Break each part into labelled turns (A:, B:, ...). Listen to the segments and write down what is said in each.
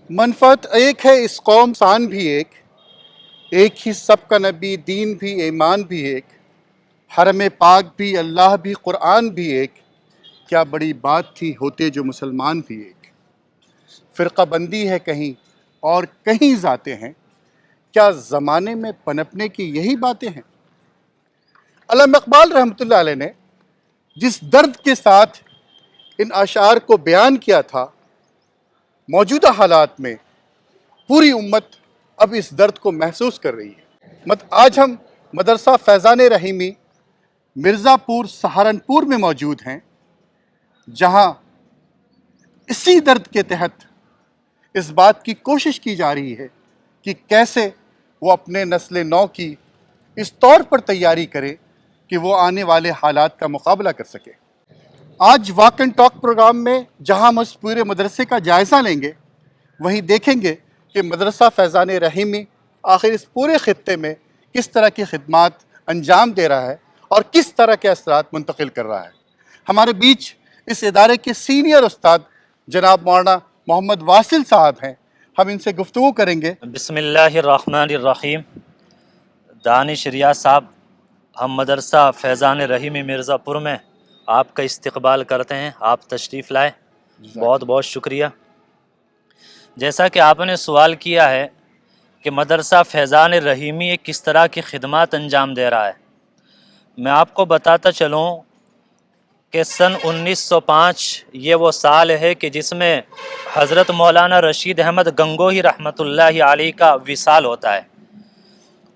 A: منفعت ایک ہے، اس قوم سان بھی ایک ہی سب کا نبی، دین بھی ایمان بھی ایک، حرم پاک بھی اللہ بھی قرآن بھی ایک، کیا بڑی بات تھی ہوتے جو مسلمان بھی ایک۔ فرقہ بندی ہے کہیں اور کہیں ذاتیں ہیں، کیا زمانے میں پنپنے کی یہی باتیں ہیں۔ علامہ اقبال رحمۃ اللہ علیہ نے جس درد کے ساتھ ان اشعار کو بیان کیا تھا، موجودہ حالات میں پوری امت اب اس درد کو محسوس کر رہی ہے۔ آج ہم مدرسہ فیضان رحیمی مرزا پور سہارنپور میں موجود ہیں، جہاں اسی درد کے تحت اس بات کی کوشش کی جا رہی ہے کہ کیسے وہ اپنے نسل نو کی اس طور پر تیاری کرے کہ وہ آنے والے حالات کا مقابلہ کر سکے۔ آج واک اینڈ ٹاک پروگرام میں جہاں ہم اس پورے مدرسے کا جائزہ لیں گے، وہیں دیکھیں گے کہ مدرسہ فیضان رحیمی آخر اس پورے خطے میں کس طرح کی خدمات انجام دے رہا ہے اور کس طرح کے اثرات منتقل کر رہا ہے۔ ہمارے بیچ اس ادارے کے سینئر استاد جناب مولانا محمد واصل صاحب ہیں، ہم ان سے گفتگو کریں گے۔
B: بسم اللہ الرحمن الرحیم۔ دانش ریاض صاحب، ہم مدرسہ فیضان رحیمی مرزا پور میں آپ کا استقبال کرتے ہیں، آپ تشریف لائے، بہت بہت شکریہ۔ جیسا کہ آپ نے سوال کیا ہے کہ مدرسہ فیضان رحیمی کس طرح کی خدمات انجام دے رہا ہے، میں آپ کو بتاتا چلوں کہ سن 1905 یہ وہ سال ہے کہ جس میں حضرت مولانا رشید احمد گنگوہی رحمۃ اللہ علیہ کا وصال ہوتا ہے،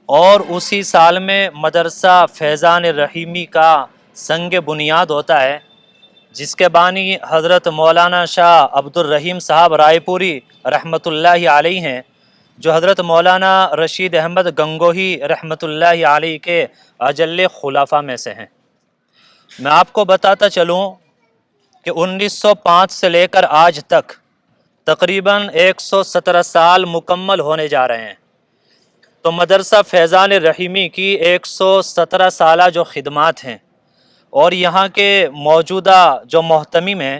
B: اور اسی سال میں مدرسہ فیضان رحیمی کا سنگ بنیاد ہوتا ہے، جس کے بانی حضرت مولانا شاہ عبد الرحیم صاحب رائے پوری رحمۃ اللہ علیہ ہیں، جو حضرت مولانا رشید احمد گنگوہی رحمۃ اللہ علیہ کے اجل خلفاء میں سے ہیں۔ میں آپ کو بتاتا چلوں کہ 1905 سے لے کر آج تک تقریباً 117 سال مکمل ہونے جا رہے ہیں، تو مدرسہ فیضان رحیمی کی 117 سالہ جو خدمات ہیں، اور یہاں کے موجودہ جو محتمم ہیں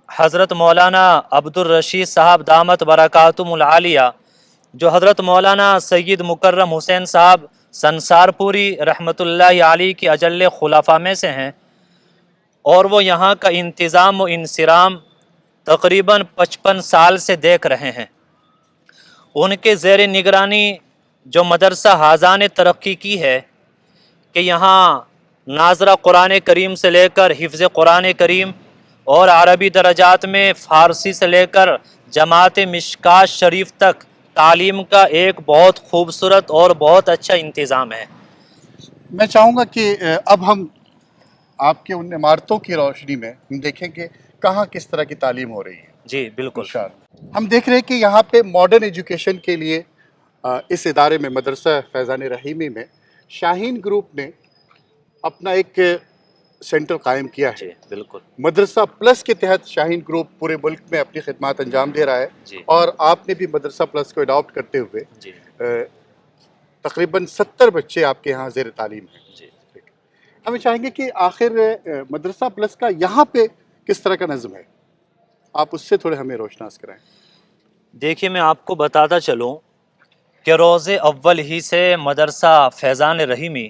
B: حضرت مولانا عبد الرشید صاحب دامت برکاتہم العالیہ، جو حضرت مولانا سید مکرم حسین صاحب سنسار پوری رحمۃ اللہ علیہ کی اجل خلفاء میں سے ہیں، اور وہ یہاں کا انتظام و انصرام تقریباً 55 سال سے دیکھ رہے ہیں۔ ان کے زیر نگرانی جو مدرسہ حاضان ترقی کی ہے کہ یہاں ناظرہ قرآن کریم سے لے کر حفظ قرآن کریم اور عربی درجات میں فارسی سے لے کر جماعت مشکات شریف تک تعلیم کا ایک بہت خوبصورت اور بہت اچھا انتظام ہے۔
A: میں چاہوں گا کہ اب ہم آپ کے ان عمارتوں کی روشنی میں ہم دیکھیں کہ کہاں کس طرح کی تعلیم ہو رہی ہے۔
B: جی بالکل۔
A: انشاءاللہ ہم دیکھ رہے ہیں کہ یہاں پہ ماڈرن ایجوکیشن کے لیے اس ادارے میں مدرسہ فیضان رحیمی میں شاہین گروپ نے اپنا ایک سینٹر قائم کیا ہے۔
B: جی بالکل۔
A: مدرسہ پلس کے تحت شاہین گروپ پورے ملک میں اپنی خدمات انجام دے رہا ہے،
B: جی
A: اور آپ نے بھی مدرسہ پلس کو اڈاپٹ کرتے ہوئے
B: جی
A: تقریباً 70 بچے آپ کے یہاں زیر تعلیم ہیں۔
B: جی۔
A: ہمیں چاہیں گے کہ آخر مدرسہ پلس کا یہاں پہ کس طرح کا نظم ہے، آپ اس سے تھوڑے ہمیں روشناس کرائیں۔
B: دیکھیے میں آپ کو بتاتا چلوں کہ روز اول ہی سے مدرسہ فیضان رحیمی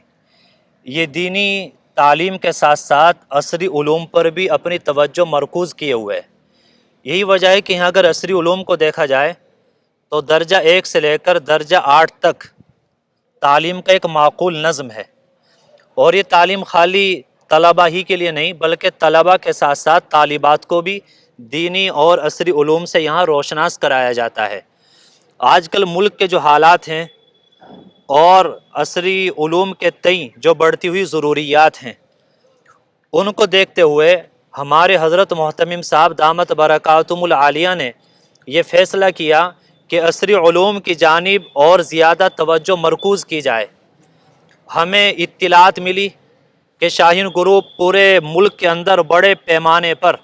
B: یہ دینی تعلیم کے ساتھ ساتھ عصری علوم پر بھی اپنی توجہ مرکوز کیے ہوئے ہے۔ یہی وجہ ہے کہ یہاں اگر عصری علوم کو دیکھا جائے تو درجہ 1 سے لے کر درجہ 8 تک تعلیم کا ایک معقول نظم ہے، اور یہ تعلیم خالی طلبہ ہی کے لیے نہیں بلکہ طلبہ کے ساتھ ساتھ طالبات کو بھی دینی اور عصری علوم سے یہاں روشناس کرایا جاتا ہے۔ آج کل ملک کے جو حالات ہیں اور عصری علوم کے تئیں جو بڑھتی ہوئی ضروریات ہیں، ان کو دیکھتے ہوئے ہمارے حضرت محتمم صاحب دامت برکاتہم العالیہ نے یہ فیصلہ کیا کہ عصری علوم کی جانب اور زیادہ توجہ مرکوز کی جائے۔ ہمیں اطلاعات ملی کہ شاہین گروپ پورے ملک کے اندر بڑے پیمانے پر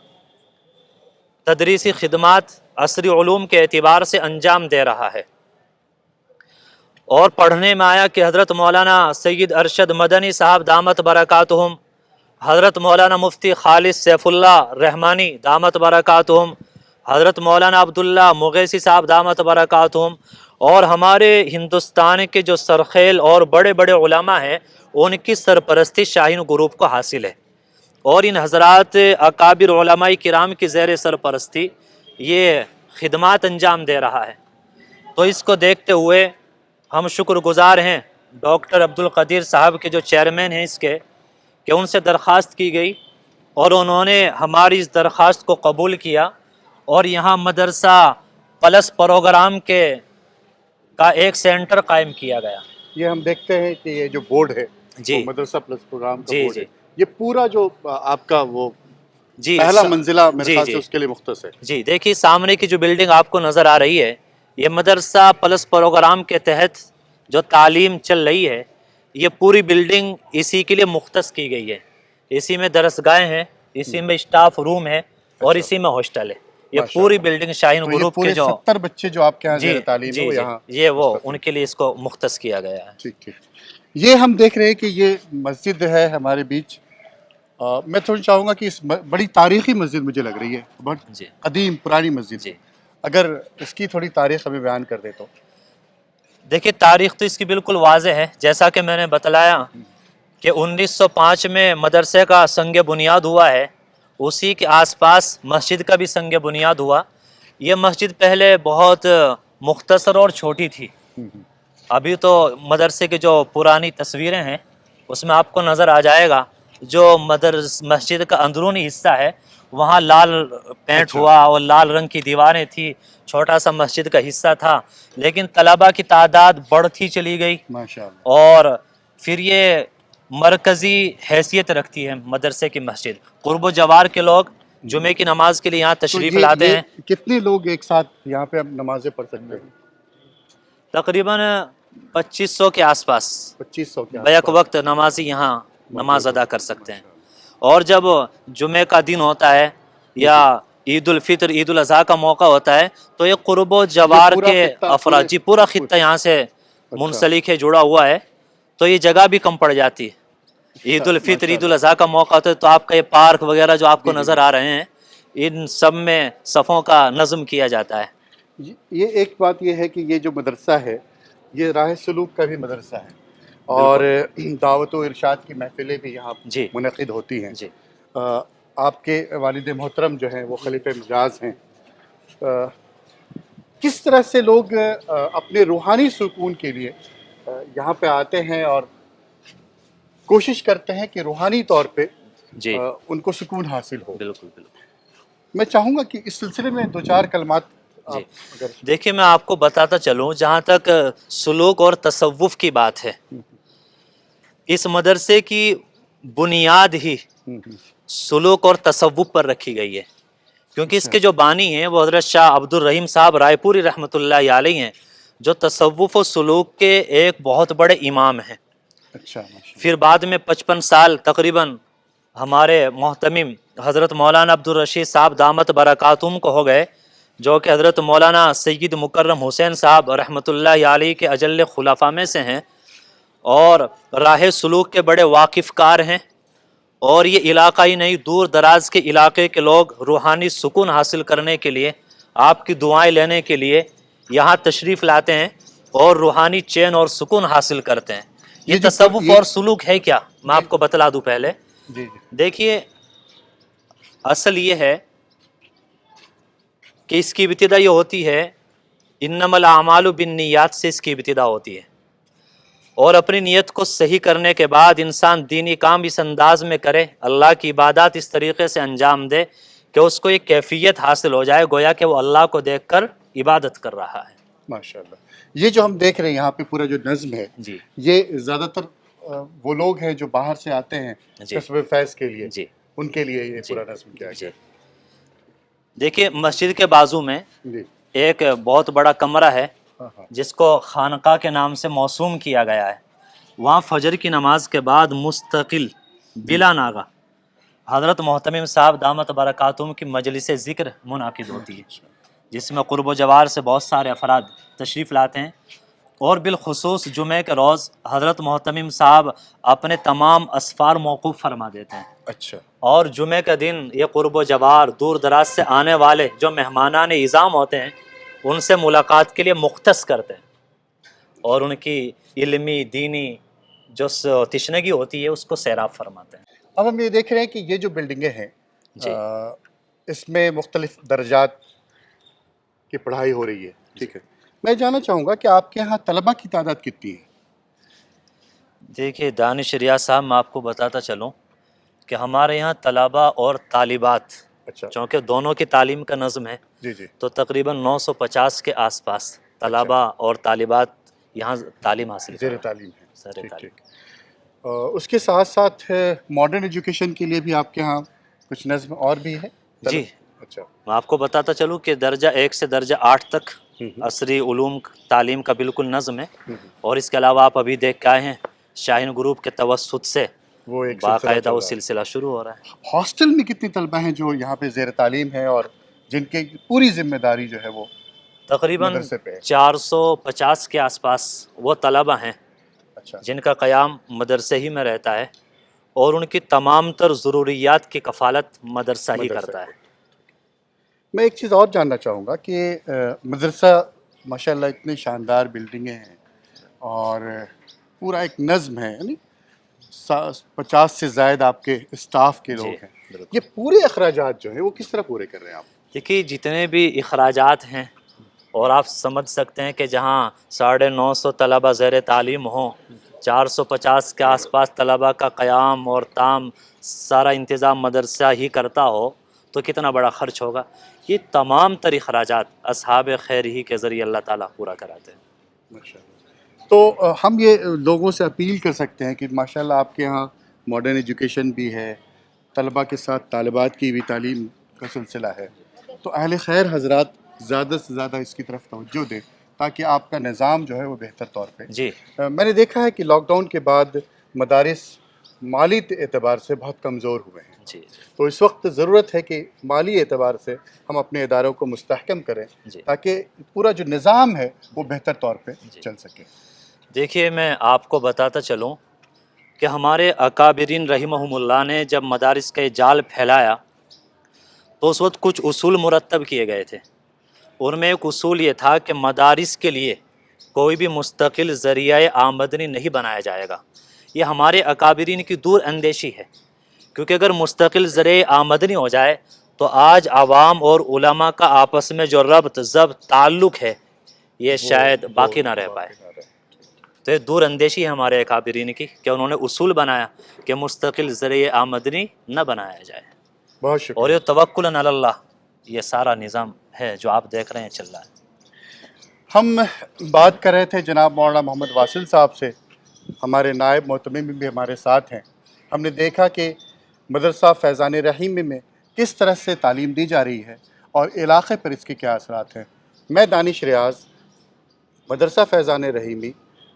B: تدریسی خدمات عصری علوم کے اعتبار سے انجام دے رہا ہے، اور پڑھنے میں آیا کہ حضرت مولانا سید ارشد مدنی صاحب دامت برکاتہم، حضرت مولانا مفتی خالد سیف اللہ رحمانی دامت برکاتہم، حضرت مولانا عبداللہ مغیثی صاحب دامت برکاتہم اور ہمارے ہندوستان کے جو سرخیل اور بڑے بڑے علماء ہیں ان کی سرپرستی شاہین گروپ کو حاصل ہے، اور ان حضرات اکابر علماء کرام کی زیر سرپرستی یہ خدمات انجام دے رہا ہے۔ تو اس کو دیکھتے ہوئے ہم شکر گزار ہیں ڈاکٹر عبد القدیر صاحب کے جو چیئرمین ہیں اس کے، کہ ان سے درخواست کی گئی اور انہوں نے ہماری اس درخواست کو قبول کیا، اور یہاں مدرسہ پلس پروگرام کا ایک سینٹر قائم کیا گیا۔
A: یہ ہم دیکھتے ہیں کہ یہ جو بورڈ ہے
B: جی
A: وہ مدرسہ پلس پروگرام کا
B: جی
A: بورڈ ہے،
B: جی
A: یہ پورا جو آپ کا وہ
B: جی
A: پہلا منزلہ میرے
B: جی
A: خیال سے
B: جی
A: اس کے لیے مختص ہے۔
B: جی دیکھیے سامنے کی جو بلڈنگ آپ کو نظر آ رہی ہے، یہ مدرسہ پلس پروگرام کے تحت جو تعلیم چل رہی ہے، یہ پوری بلڈنگ اسی کے لیے مختص کی گئی ہے۔ اسی میں درسگاہیں ہیں، اسی میں اسٹاف روم ہے، اور
A: اچھا،
B: اسی میں ہاسٹل ہے۔ یہ
A: ماشاء
B: پوری
A: اللہ۔
B: بلڈنگ شاہین
A: تو یہ
B: گروپ کے
A: پورے
B: جو
A: 70 بچے جو آپ کے یہاں
B: جی
A: زیر تعلیم ہے
B: جی
A: وہ
B: جی
A: یہاں
B: یہ وہ ان
A: مستفید۔
B: کے لیے اس کو مختص کیا گیا ہے۔
A: ٹھیک ٹھیک، یہ ہم دیکھ رہے ہیں کہ یہ مسجد ہے ہمارے بیچ۔ میں تھوڑی چاہوں گا کہ اس بڑی تاریخی مسجد مجھے لگ رہی ہے، بہت
B: جی
A: قدیم پرانی مسجد ہے،
B: جی
A: اگر اس کی تھوڑی تاریخ ہمیں بیان کر دے تو۔
B: دیکھیے تاریخ تو اس کی بالکل واضح ہے، جیسا کہ میں نے بتلایا کہ 1905 میں مدرسے کا سنگ بنیاد ہوا ہے، اسی کے آس پاس مسجد کا بھی سنگ بنیاد ہوا۔ یہ مسجد پہلے بہت مختصر اور چھوٹی تھی۔ ابھی تو مدرسے کی جو پرانی تصویریں ہیں اس میں آپ کو نظر آ جائے گا، جو مسجد کا اندرونی حصہ ہے وہاں لال پینٹ
A: اچھا،
B: ہوا اور لال رنگ کی دیواریں تھی، چھوٹا سا مسجد کا حصہ تھا، لیکن طلباء کی تعداد بڑھتی چلی گئی،
A: ماشاء اللہ۔
B: اور پھر یہ مرکزی حیثیت رکھتی ہے مدرسے کی مسجد۔ قرب و جوار کے لوگ جمعے کی نماز کے لیے یہاں
A: تو
B: تشریف
A: یہ
B: لاتے ہیں۔
A: کتنے لوگ ایک ساتھ یہاں پہ اب نمازیں پڑھ سکتے ہیں؟
B: تقریباً 2500 کے آس پاس
A: 2500 کے آس
B: بیک
A: پاس
B: وقت نمازی یہاں نماز
A: موجود
B: ادا
A: ہوتے
B: کر
A: ہیں،
B: سکتے ہیں۔
A: ماشاء اللہ۔
B: اور جب جمعے کا دن ہوتا ہے یا
A: جی،
B: عید الفطر عید الاضحیٰ کا موقع ہوتا ہے تو یہ قرب و
A: یہ
B: جوار
A: پورا
B: کے
A: خطہ
B: افراد، جی پورا خطہ یہاں سے
A: اچھا
B: منسلک ہے، جڑا ہوا ہے، تو یہ جگہ بھی کم پڑ جاتی ہے۔ عید
A: اچھا،
B: الفطر
A: ماشاء
B: عید
A: اللہ۔
B: الاضحیٰ کا موقع ہوتا ہے تو آپ کا یہ پارک وغیرہ جو آپ کو
A: جی جی
B: نظر آ رہے ہیں، ان سب میں صفوں کا نظم کیا جاتا ہے۔
A: یہ ایک بات یہ ہے کہ یہ جو مدرسہ ہے یہ راہ سلوک کا بھی مدرسہ ہے، اور
B: بالکل
A: دعوت و ارشاد کی محفلیں بھی یہاں
B: جی
A: منعقد ہوتی ہیں۔
B: جی
A: آپ کے والد محترم جو ہیں وہ خلیفہ مجاز ہیں۔ کس طرح سے لوگ اپنے روحانی سکون کے لیے یہاں پہ آتے ہیں اور کوشش کرتے ہیں کہ روحانی طور پہ
B: جی
A: ان کو سکون حاصل ہو؟
B: بالکل بالکل
A: میں چاہوں گا کہ اس سلسلے میں دو چار کلمات آپ
B: جی
A: اگر
B: دیکھیے میں آپ کو بتاتا چلوں، جہاں تک سلوک اور تصوف کی بات ہے، اس مدرسے کی بنیاد ہی سلوک اور تصوف پر رکھی گئی ہے، کیونکہ اس
A: اچھا
B: کے جو بانی ہیں وہ حضرت شاہ عبد الرحیم صاحب رائے پوری رحمۃ اللہ علیہ ہیں، جو تصوف و سلوک کے ایک بہت بڑے امام ہیں۔
A: اچھا، ماشاء
B: پھر بعد میں 55 سال تقریباً ہمارے محتمم حضرت مولانا عبد الرشید صاحب دامت برکاتہم کو ہو گئے، جو کہ حضرت مولانا سید مکرم حسین صاحب رحمۃ اللہ علیہ کے اجل خلفاء میں سے ہیں، اور راہ سلوک کے بڑے واقف کار ہیں، اور یہ علاقہ ہی نہیں دور دراز کے علاقے کے لوگ روحانی سکون حاصل کرنے کے لیے، آپ کی دعائیں لینے کے لیے یہاں تشریف لاتے ہیں اور روحانی چین اور سکون حاصل کرتے ہیں۔ یہ
A: یہ جو
B: تصوف اور سلوک ہے کیا، میں
A: یہ
B: آپ کو بتلا دوں پہلے۔
A: جی جی
B: دیکھیے اصل یہ ہے کہ اس کی ابتدا یہ ہوتی ہے، انما الاعمال بالنیات سے اس کی ابتدا ہوتی ہے، اور اپنی نیت کو صحیح کرنے کے بعد انسان دینی کام اس انداز میں کرے، اللہ کی عبادات اس طریقے سے انجام دے کہ اس کو ایک کیفیت حاصل ہو جائے، گویا کہ وہ اللہ کو دیکھ کر عبادت کر رہا ہے۔
A: ماشاء اللہ۔ یہ جو ہم دیکھ رہے ہیں یہاں پہ پورا جو نظم ہے،
B: جی
A: یہ زیادہ تر وہ لوگ ہیں جو باہر سے آتے ہیں
B: جی
A: کسب فیض کے لیے،
B: جی
A: ان کے لیے یہ
B: جی
A: پورا نظم کیا
B: جی
A: گیا
B: دیکھیے مسجد کے بازو میں
A: ہے۔ جی
B: ایک بہت بڑا کمرہ ہے
A: ہاں ہاں
B: جس کو خانقاہ کے نام سے موسوم کیا گیا ہے۔ وہاں فجر کی نماز کے بعد مستقل بلا ناغہ حضرت محتمم صاحب دامت برکاتہم کی مجلس ذکر منعقد ہوتی ہے، جس میں قرب و جوار سے بہت سارے افراد تشریف لاتے ہیں، اور بالخصوص جمعے کے روز حضرت محتمم صاحب اپنے تمام اسفار موقوف فرما دیتے ہیں،
A: اچھا
B: اور جمعے کا دن یہ قرب و جوار دور دراز سے آنے والے جو مہمانان اعظام ہوتے ہیں ان سے ملاقات کے لیے مختص کرتے ہیں، اور ان کی علمی دینی جو تشنگی ہوتی ہے اس کو سیراب فرماتے ہیں۔
A: اب ہم یہ دیکھ رہے ہیں کہ یہ جو بلڈنگیں ہیں
B: جی
A: اس میں مختلف درجات کی پڑھائی ہو رہی ہے، ٹھیک ہے، میں جاننا چاہوں گا کہ آپ کے یہاں طلبہ کی تعداد کتنی ہے؟
B: دیکھیے دانش ریاض صاحب، میں آپ کو بتاتا چلوں کہ ہمارے یہاں طلبہ اور طالبات
A: اچھا
B: چونکہ دونوں کی تعلیم کا نظم ہے،
A: جی جی
B: تو تقریباً 950 کے آس پاس طلبہ اور طالبات یہاں تعلیم حاصل کر
A: زیر
B: رہے ہیں،
A: تعلیم ہے،
B: زیر
A: ٹھیک
B: تعلیم۔
A: ٹھیک۔ اس کے ساتھ ساتھ ماڈرن ایجوکیشن کے لیے بھی آپ کے ہاں کچھ نظم اور بھی ہے؟
B: جی
A: اچھا
B: میں آپ کو بتاتا چلوں کہ درجہ 1 سے درجہ 8 تک عصری علوم تعلیم کا بالکل نظم ہے، اور اس کے علاوہ آپ ابھی دیکھ کے آئے ہیں شاہین گروپ کے توسط سے
A: وہ ایک سلسلہ
B: باقاعدہ
A: چل
B: وہ
A: رہا ہے۔
B: سلسلہ شروع ہو رہا ہے۔
A: ہاسٹل میں کتنی طلبہ ہیں جو یہاں پہ زیر تعلیم ہیں اور جن کی پوری ذمہ داری جو ہے وہ
B: تقریباً
A: مدرسے پہ ہے؟
B: 450 کے آس پاس وہ طلبہ ہیں
A: اچھا
B: جن کا قیام مدرسے ہی میں رہتا ہے، اور ان کی تمام تر ضروریات کی کفالت مدرسہ ہی
A: مدرسہ
B: کرتا ہے۔
A: میں ایک چیز اور جاننا چاہوں گا کہ مدرسہ ماشاءاللہ اتنے شاندار بلڈنگیں ہیں اور پورا ایک نظم ہے، یعنی 50 سے زائد آپ کے اسٹاف کے
B: جی
A: لوگ ہیں،
B: بالکل۔
A: یہ پورے اخراجات جو ہیں وہ کس طرح پورے کر رہے ہیں آپ؟
B: دیکھیے جتنے بھی اخراجات ہیں، اور آپ سمجھ سکتے ہیں کہ جہاں 950 طلبہ زیر تعلیم ہوں، 450 کے آس پاس طلبہ کا قیام اور تام سارا انتظام مدرسہ ہی کرتا ہو تو کتنا بڑا خرچ ہوگا۔ یہ تمام تر اخراجات اصحاب خیر ہی کے ذریعے اللہ تعالیٰ پورا کراتے ہیں۔
A: ماشاءاللہ۔ تو ہم یہ لوگوں سے اپیل کر سکتے ہیں کہ ماشاءاللہ آپ کے ہاں ماڈرن ایجوکیشن بھی ہے، طلبہ کے ساتھ طالبات کی بھی تعلیم کا سلسلہ ہے، تو اہل خیر حضرات زیادہ سے زیادہ اس کی طرف توجہ دیں تاکہ آپ کا نظام جو ہے وہ بہتر طور پہ۔
B: جی
A: میں نے دیکھا ہے کہ لاک ڈاؤن کے بعد مدارس مالی اعتبار سے بہت کمزور ہوئے ہیں،
B: جی
A: تو اس وقت ضرورت ہے کہ مالی اعتبار سے ہم اپنے اداروں کو مستحکم کریں
B: جی
A: تاکہ پورا جو نظام ہے وہ بہتر طور پہ
B: جی۔
A: چل سکے۔
B: دیکھیے میں آپ کو بتاتا چلوں کہ ہمارے اکابرین رحمہم اللہ نے جب مدارس کا یہ جال پھیلایا تو اس وقت کچھ اصول مرتب کیے گئے تھے، ان میں ایک اصول یہ تھا کہ مدارس کے لیے کوئی بھی مستقل ذریعہ آمدنی نہیں بنایا جائے گا۔ یہ ہمارے اکابرین کی دور اندیشی ہے، کیونکہ اگر مستقل ذریعہ آمدنی ہو جائے تو آج عوام اور علماء کا آپس میں جو ربط ضبط تعلق ہے یہ شاید باقی نہ رہ پائے۔ تو یہ دور اندیشی ہے ہمارے اکابرین کی کہ انہوں نے اصول بنایا کہ مستقل ذریعہ آمدنی نہ بنایا جائے،
A: بہت
B: اور
A: شکریہ۔
B: یہ توکل علی اللہ یہ سارا نظام ہے جو آپ دیکھ رہے ہیں چل رہا ہے۔
A: ہم بات کر رہے تھے جناب مولانا محمد واصل صاحب سے، ہمارے نائب محتمم بھی ہمارے ساتھ ہیں۔ ہم نے دیکھا کہ مدرسہ فیضان رحیم میں کس طرح سے تعلیم دی جا رہی ہے اور علاقے پر اس کے کیا اثرات ہیں۔ میں دانش ریاض، مدرسہ فیضان رحیمی،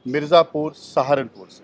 A: مرزا پور، سہارنپور سے۔